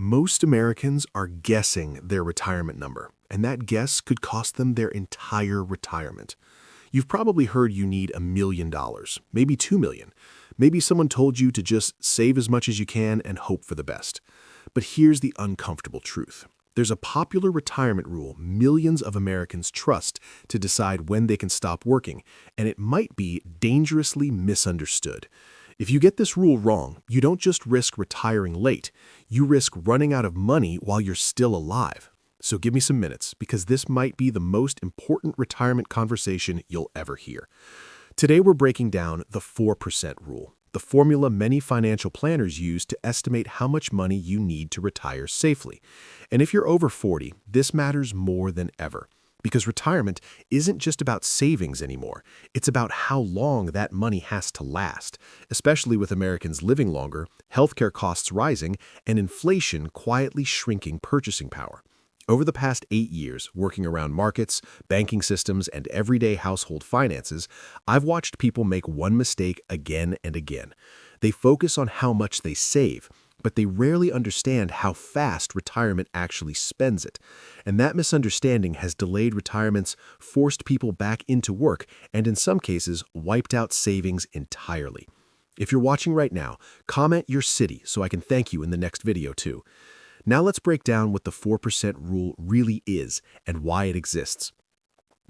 Most Americans are guessing their retirement number, and that guess could cost them their entire retirement. You've probably heard you need $1 million, maybe 2 million. Maybe someone told you to just save as much as you can and hope for the best. But here's the uncomfortable truth. There's a popular retirement rule millions of Americans trust to decide when they can stop working, and it might be dangerously misunderstood. If you get this rule wrong, you don't just risk retiring late, you risk running out of money while you're still alive. So give me some minutes, because this might be the most important retirement conversation you'll ever hear. Today we're breaking down the 4% rule, the formula many financial planners use to estimate how much money you need to retire safely. And if you're over 40, this matters more than ever. Because retirement isn't just about savings anymore. It's about how long that money has to last, especially with Americans living longer, healthcare costs rising, and inflation quietly shrinking purchasing power. Over the past 8 years, working around markets, banking systems, and everyday household finances, I've watched people make one mistake again and again. They focus on how much they save, but they rarely understand how fast retirement actually spends it. And that misunderstanding has delayed retirements, forced people back into work, and in some cases, wiped out savings entirely. If you're watching right now, comment your city so I can thank you in the next video too. Now let's break down what the 4% rule really is and why it exists.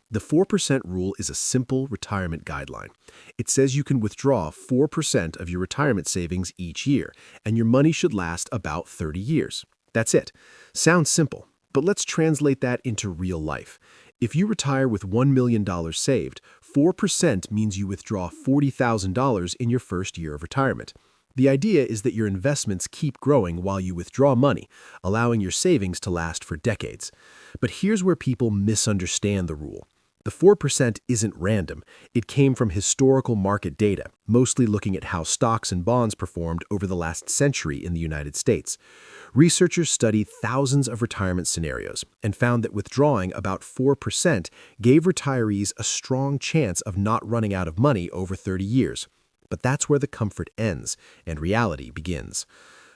The 4% rule is a simple retirement guideline. It says you can withdraw 4% of your retirement savings each year, and your money should last about 30 years. That's it. Sounds simple, but let's translate that into real life. If you retire with $1 million saved, 4% means you withdraw $40,000 in your first year of retirement. The idea is that your investments keep growing while you withdraw money, allowing your savings to last for decades. But here's where people misunderstand the rule. The 4% isn't random. It came from historical market data, mostly looking at how stocks and bonds performed over the last century in the United States. Researchers studied thousands of retirement scenarios and found that withdrawing about 4% gave retirees a strong chance of not running out of money over 30 years. But that's where the comfort ends and reality begins.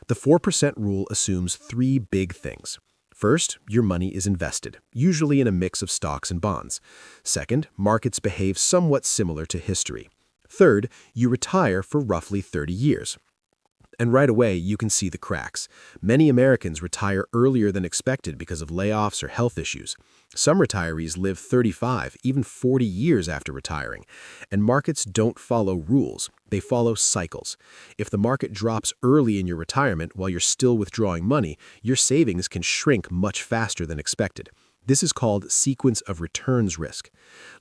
The 4% rule assumes three big things. First, your money is invested, usually in a mix of stocks and bonds. Second, markets behave somewhat similar to history. Third, you retire for roughly 30 years. And right away, you can see the cracks. Many Americans retire earlier than expected because of layoffs or health issues. Some retirees live 35, even 40 years after retiring. And markets don't follow rules. They follow cycles. If the market drops early in your retirement while you're still withdrawing money, your savings can shrink much faster than expected. This is called sequence of returns risk.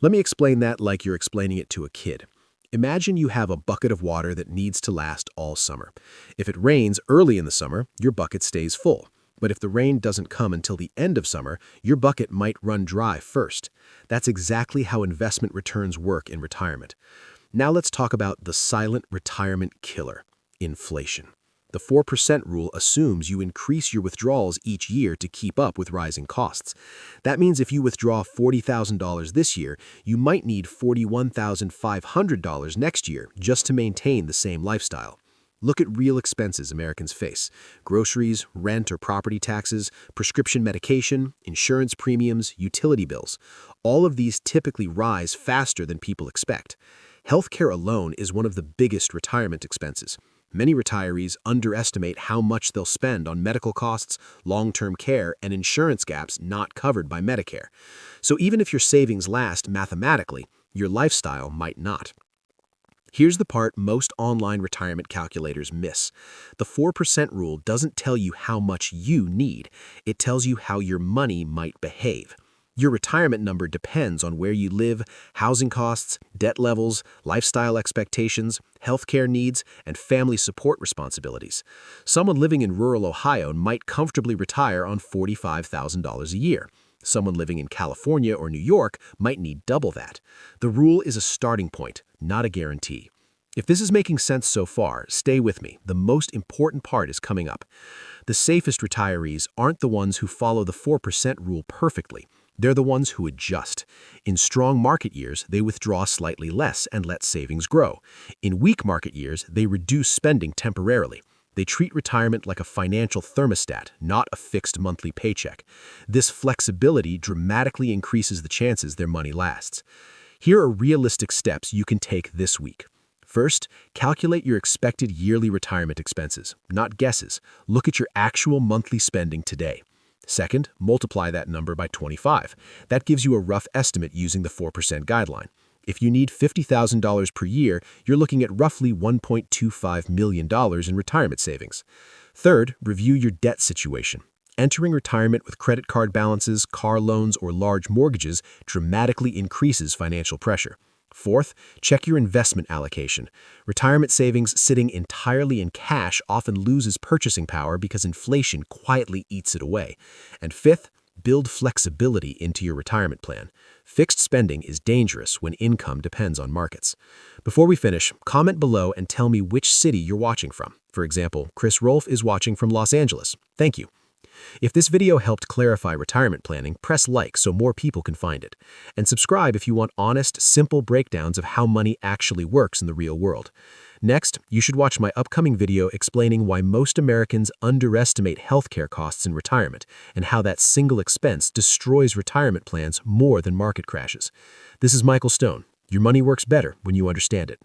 Let me explain that like you're explaining it to a kid. Imagine you have a bucket of water that needs to last all summer. If it rains early in the summer, your bucket stays full. But if the rain doesn't come until the end of summer, your bucket might run dry first. That's exactly how investment returns work in retirement. Now let's talk about the silent retirement killer, inflation. The 4% rule assumes you increase your withdrawals each year to keep up with rising costs. That means if you withdraw $40,000 this year, you might need $41,500 next year just to maintain the same lifestyle. Look at real expenses Americans face: groceries, rent or property taxes, prescription medication, insurance premiums, utility bills. All of these typically rise faster than people expect. Healthcare alone is one of the biggest retirement expenses. Many retirees underestimate how much they'll spend on medical costs, long-term care, and insurance gaps not covered by Medicare. So even if your savings last mathematically, your lifestyle might not. Here's the part most online retirement calculators miss. The 4% rule doesn't tell you how much you need. It tells you how your money might behave. Your retirement number depends on where you live, housing costs, debt levels, lifestyle expectations, healthcare needs, and family support responsibilities. Someone living in rural Ohio might comfortably retire on $45,000 a year. Someone living in California or New York might need double that. The rule is a starting point, not a guarantee. If this is making sense so far, stay with me. The most important part is coming up. The safest retirees aren't the ones who follow the 4% rule perfectly. They're the ones who adjust. In strong market years, they withdraw slightly less and let savings grow. In weak market years, they reduce spending temporarily. They treat retirement like a financial thermostat, not a fixed monthly paycheck. This flexibility dramatically increases the chances their money lasts. Here are realistic steps you can take this week. First, calculate your expected yearly retirement expenses, not guesses. Look at your actual monthly spending today. Second, multiply that number by 25. That gives you a rough estimate using the 4% guideline. If you need $50,000 per year, you're looking at roughly $1.25 million in retirement savings. Third, review your debt situation. Entering retirement with credit card balances, car loans, or large mortgages dramatically increases financial pressure. Fourth, check your investment allocation. Retirement savings sitting entirely in cash often loses purchasing power because inflation quietly eats it away. And fifth, build flexibility into your retirement plan. Fixed spending is dangerous when income depends on markets. Before we finish, comment below and tell me which city you're watching from. For example, Chris Rolfe is watching from Los Angeles. Thank you. If this video helped clarify retirement planning, press like so more people can find it. And subscribe if you want honest, simple breakdowns of how money actually works in the real world. Next, you should watch my upcoming video explaining why most Americans underestimate healthcare costs in retirement and how that single expense destroys retirement plans more than market crashes. This is Michael Stone. Your money works better when you understand it.